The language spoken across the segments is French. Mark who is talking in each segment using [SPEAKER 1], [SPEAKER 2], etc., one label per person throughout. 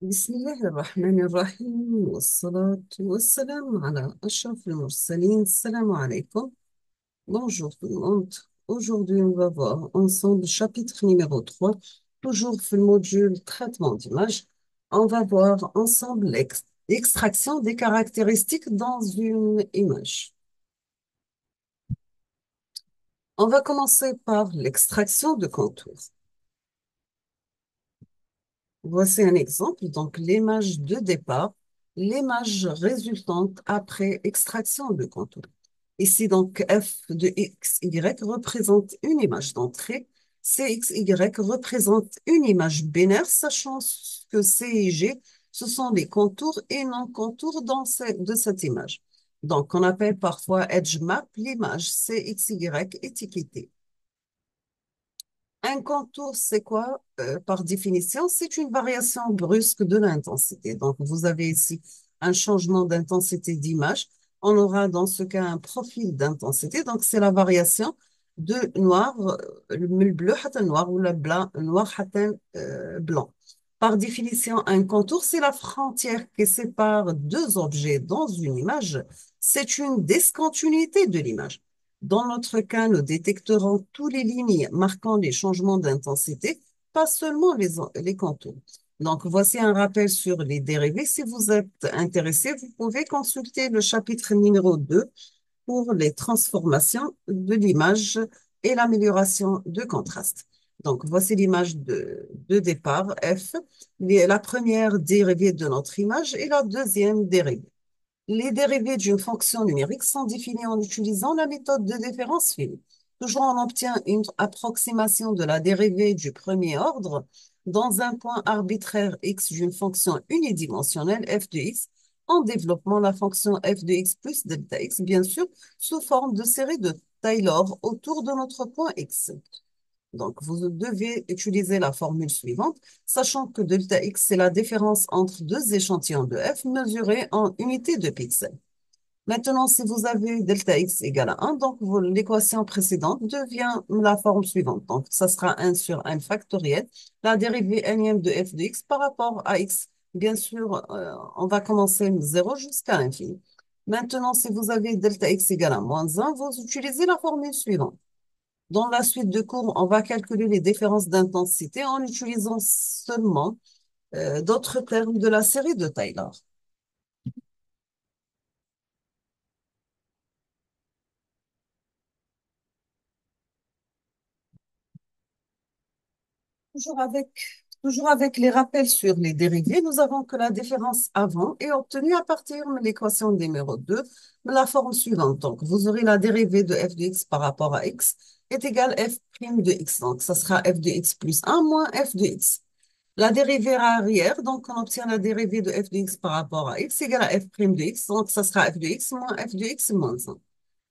[SPEAKER 1] بسم الله الرحمن الرحيم والصلاة والسلام على أشرف المرسلين. Salam alaikum. Bonjour tout le monde. Aujourd'hui, on va voir ensemble le chapitre numéro 3, toujours le module traitement d'image. On va voir ensemble l'extraction des caractéristiques dans une image. On va commencer par l'extraction de contours. Voici un exemple, donc l'image de départ, l'image résultante après extraction de contour. Ici, donc, f de x, y représente une image d'entrée, cx, y représente une image binaire, sachant que c et g, ce sont les contours et non-contours de cette image. Donc, on appelle parfois edge map l'image cx, y étiquetée. Un contour, c'est quoi? Par définition, c'est une variation brusque de l'intensité. Donc, vous avez ici un changement d'intensité d'image. On aura dans ce cas un profil d'intensité. Donc, c'est la variation de noir, le bleu حتى noir ou le blanc, noir حتى blanc. Par définition, un contour, c'est la frontière qui sépare deux objets dans une image. C'est une discontinuité de l'image. Dans notre cas, nous détecterons tous les lignes marquant les changements d'intensité, pas seulement les contours. Donc, voici un rappel sur les dérivés. Si vous êtes intéressé, vous pouvez consulter le chapitre numéro 2 pour les transformations de l'image et l'amélioration de contraste. Donc, voici l'image de départ, F, la première dérivée de notre image et la deuxième dérivée. Les dérivés d'une fonction numérique sont définis en utilisant la méthode de différence finie. Toujours, on obtient une approximation de la dérivée du premier ordre dans un point arbitraire x d'une fonction unidimensionnelle f de x en développant la fonction f de x plus delta x, bien sûr, sous forme de série de Taylor autour de notre point x. Donc, vous devez utiliser la formule suivante, sachant que delta x, c'est la différence entre deux échantillons de f mesurés en unités de pixels. Maintenant, si vous avez delta x égale à 1, donc l'équation précédente devient la forme suivante. Donc, ça sera 1 sur 1 factoriel, la dérivée énième de f de x par rapport à x. Bien sûr, on va commencer de 0 jusqu'à l'infini. Maintenant, si vous avez delta x égale à moins 1, vous utilisez la formule suivante. Dans la suite de cours, on va calculer les différences d'intensité en utilisant seulement d'autres termes de la série de Taylor. Toujours avec, toujours avec les rappels sur les dérivés, nous avons que la différence avant est obtenue à partir de l'équation numéro 2 de la forme suivante. Donc, vous aurez la dérivée de f de x par rapport à x est égale f' de x. Donc, ça sera f de x plus 1 moins f de x. La dérivée arrière, donc on obtient la dérivée de f de x par rapport à x égale à f' de x. Donc, ça sera f de x moins f de x moins 1.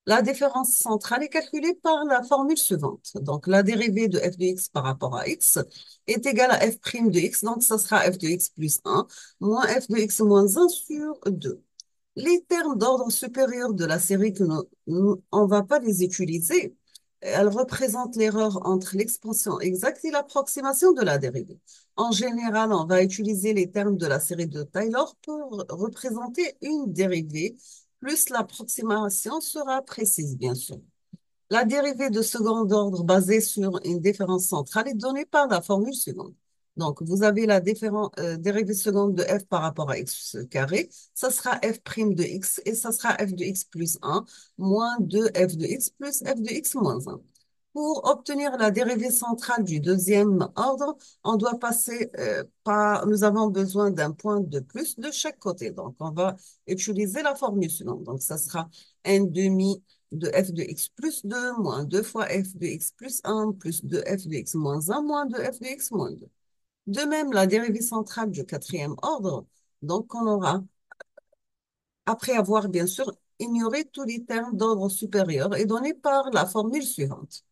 [SPEAKER 1] La différence centrale est calculée par la formule suivante. Donc, la dérivée de f de x par rapport à x est égale à f' de x. Donc, ça sera f de x plus 1 moins f de x moins 1 sur 2. Les termes d'ordre supérieur de la série que on ne va pas les utiliser. Elles représentent l'erreur entre l'expression exacte et l'approximation de la dérivée. En général, on va utiliser les termes de la série de Taylor pour représenter une dérivée, plus l'approximation sera précise, bien sûr. La dérivée de second ordre basée sur une différence centrale est donnée par la formule suivante. Donc, vous avez la dérivée seconde de f par rapport à x carré. Ça sera f' de x et ça sera f de x plus 1 moins 2f de x plus f de x moins 1. Pour obtenir la dérivée centrale du deuxième ordre, on doit passer nous avons besoin d'un point de plus de chaque côté. Donc, on va utiliser la formule suivante. Donc, ça sera n demi de f de x plus 2 moins 2 fois f de x plus 1 plus 2f de x moins 1 moins 2f de x moins 2. De même, la dérivée centrale du quatrième ordre, donc on aura, après avoir bien sûr ignoré tous les termes d'ordre supérieur, est donnée par la formule suivante.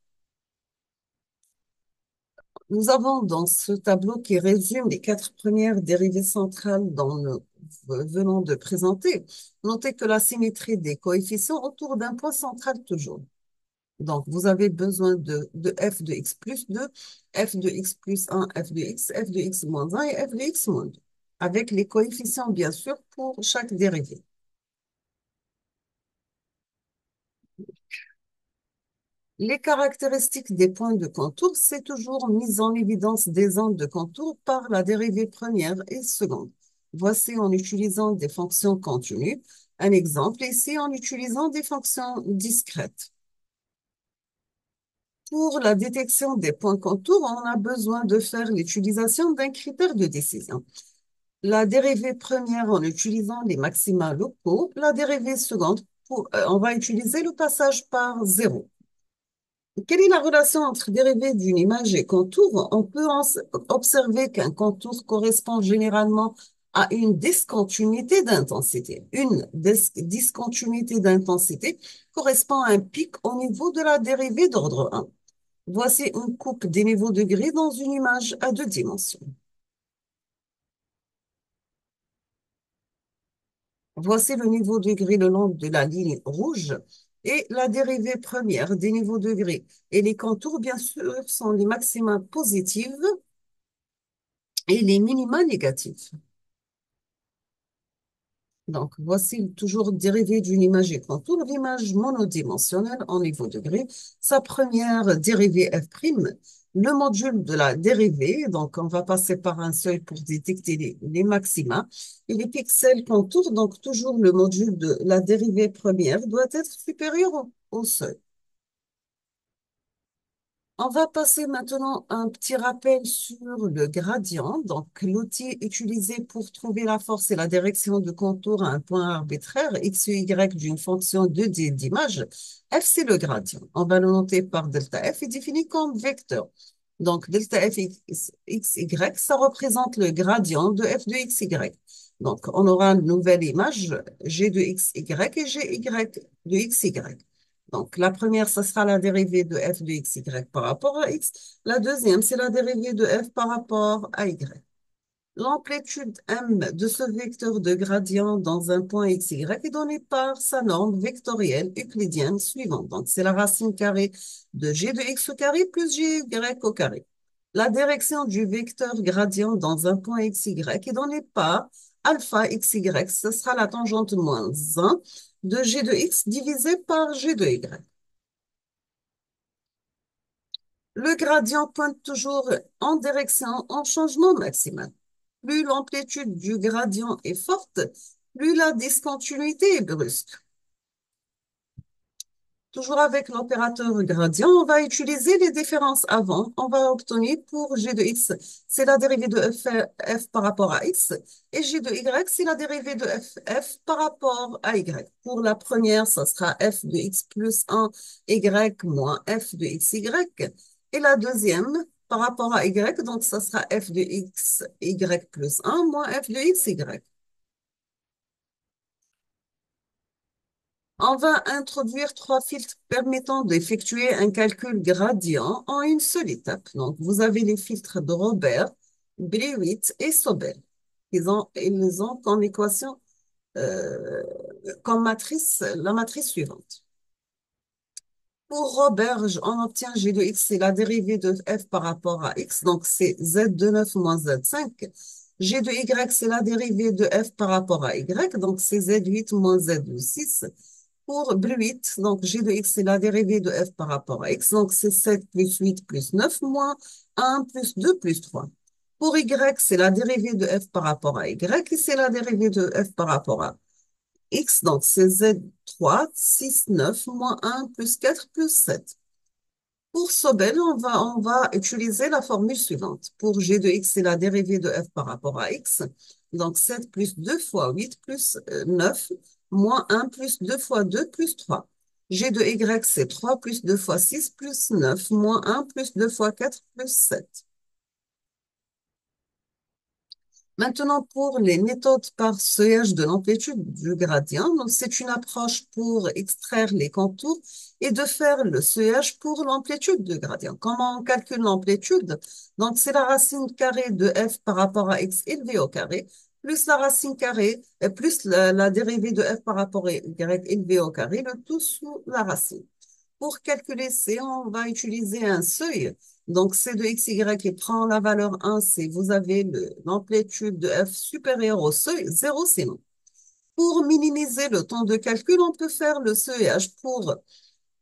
[SPEAKER 1] Nous avons dans ce tableau qui résume les quatre premières dérivées centrales dont nous venons de présenter, notez que la symétrie des coefficients autour d'un point central toujours. Donc, vous avez besoin de f de x plus 2, f de x plus 1, f de x moins 1 et f de x moins 2. avec les coefficients, bien sûr, pour chaque dérivée. Les caractéristiques des points de contour, c'est toujours mise en évidence des angles de contour par la dérivée première et seconde. Voici en utilisant des fonctions continues. Un exemple ici en utilisant des fonctions discrètes. Pour la détection des points contours, on a besoin de faire l'utilisation d'un critère de décision. La dérivée première en utilisant les maxima locaux, la dérivée seconde, on va utiliser le passage par zéro. Quelle est la relation entre dérivée d'une image et contour? On peut observer qu'un contour correspond généralement à une discontinuité d'intensité. Une discontinuité d'intensité correspond à un pic au niveau de la dérivée d'ordre 1. Voici une coupe des niveaux de gris dans une image à deux dimensions. Voici le niveau de gris le long de la ligne rouge et la dérivée première des niveaux de gris. Et les contours, bien sûr, sont les maxima positifs et les minima négatifs. Donc, voici toujours dérivée d'une image et contour, l'image monodimensionnelle en niveau de gris. Sa première dérivée f', le module de la dérivée, donc on va passer par un seuil pour détecter les maxima, et les pixels contours, donc toujours le module de la dérivée première doit être supérieur au seuil. On va passer maintenant un petit rappel sur le gradient. Donc, l'outil utilisé pour trouver la force et la direction de contour à un point arbitraire, x ou y d'une fonction 2D d'image. F, c'est le gradient. On va le noter par delta F est défini comme vecteur. Donc, delta F x, y, ça représente le gradient de f de x, y. Donc, on aura une nouvelle image, g de x, y et g, y de x, y. Donc, la première, ce sera la dérivée de f de x, y par rapport à x. La deuxième, c'est la dérivée de f par rapport à y. L'amplitude m de ce vecteur de gradient dans un point x, y est donnée par sa norme vectorielle euclidienne suivante. Donc, c'est la racine carrée de g de x au carré plus g, y au carré. La direction du vecteur gradient dans un point x, y est donnée par alpha x, y. Ce sera la tangente moins 1 de g de x divisé par g de y. Le gradient pointe toujours en direction en changement maximal. Plus l'amplitude du gradient est forte, plus la discontinuité est brusque. Toujours avec l'opérateur gradient, on va utiliser les différences avant. On va obtenir pour g de x, c'est la dérivée de f par rapport à x, et g de y, c'est la dérivée de f par rapport à y. Pour la première, ça sera f de x plus 1, y moins f de x, y. Et la deuxième, par rapport à y, donc ça sera f de x, y plus 1 moins f de x, y. On va introduire trois filtres permettant d'effectuer un calcul gradient en une seule étape. Donc, vous avez les filtres de Robert, Blewitt et Sobel. Ils ont comme équation, comme matrice, la matrice suivante. Pour Robert, on obtient g de x, c'est la dérivée de f par rapport à x, donc c'est z de 9 moins z5. G de y, c'est la dérivée de f par rapport à y, donc c'est z8 moins z de 6. Pour Blewitt, donc g de x, c'est la dérivée de f par rapport à x, donc c'est 7 plus 8 plus 9 moins 1 plus 2 plus 3. Pour y, c'est la dérivée de f par rapport à y, et c'est la dérivée de f par rapport à x, donc c'est z3, 6, 9, moins 1, plus 4, plus 7. Pour Sobel, on va utiliser la formule suivante. Pour g de x, c'est la dérivée de f par rapport à x. Donc 7 plus 2 fois 8 plus 9, moins 1 plus 2 fois 2 plus 3. G de y, c'est 3 plus 2 fois 6 plus 9, moins 1 plus 2 fois 4 plus 7. Maintenant, pour les méthodes par seuillage de l'amplitude du gradient, donc c'est une approche pour extraire les contours et de faire le seuillage pour l'amplitude du gradient. Comment on calcule l'amplitude? Donc, c'est la racine carrée de f par rapport à x élevé au carré, plus la racine carrée, et plus la dérivée de f par rapport à y élevé au carré, le tout sous la racine. Pour calculer C, on va utiliser un seuil Donc, C de xy qui prend la valeur 1, c'est vous avez l'amplitude de f supérieure au seuil, 0 c'est non. Pour minimiser le temps de calcul, on peut faire le seuillage pour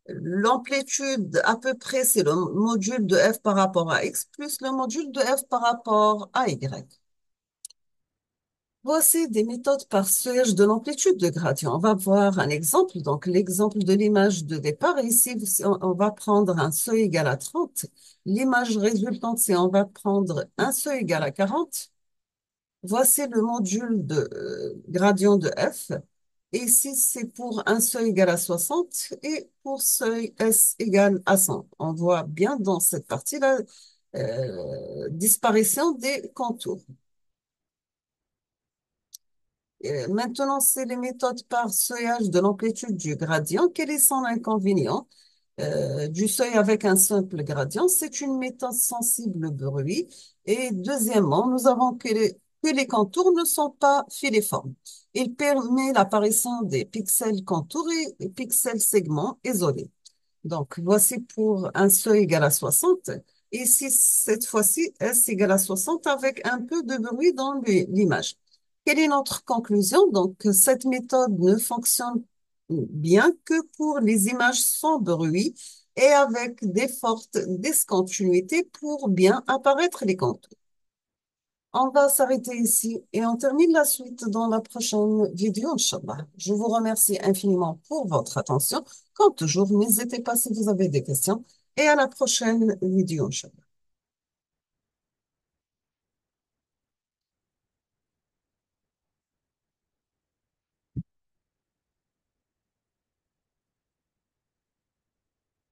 [SPEAKER 1] l'amplitude à peu près, c'est le module de f par rapport à x plus le module de f par rapport à y. Voici des méthodes par seuillage de l'amplitude de gradient. On va voir un exemple. Donc, l'exemple de l'image de départ. Ici, on va prendre un seuil égal à 30. L'image résultante, c'est on va prendre un seuil égal à 40. Voici le module de gradient de f. Et ici, c'est pour un seuil égal à 60 et pour seuil S égal à 100. On voit bien dans cette partie la disparition des contours. Maintenant, c'est les méthodes par seuillage de l'amplitude du gradient. Quel est son inconvénient? Du seuil avec un simple gradient, c'est une méthode sensible au bruit. Et deuxièmement, nous avons que les contours ne sont pas filiformes. Il permet l'apparition des pixels contours et pixels segments isolés. Donc, voici pour un seuil égal à 60. Ici, cette fois-ci, S égale à 60 avec un peu de bruit dans l'image. Quelle est notre conclusion? Donc, cette méthode ne fonctionne bien que pour les images sans bruit et avec des fortes discontinuités pour bien apparaître les contours. On va s'arrêter ici et on termine la suite dans la prochaine vidéo, Inch'Allah. Je vous remercie infiniment pour votre attention. Comme toujours, n'hésitez pas si vous avez des questions et à la prochaine vidéo, Inch'Allah.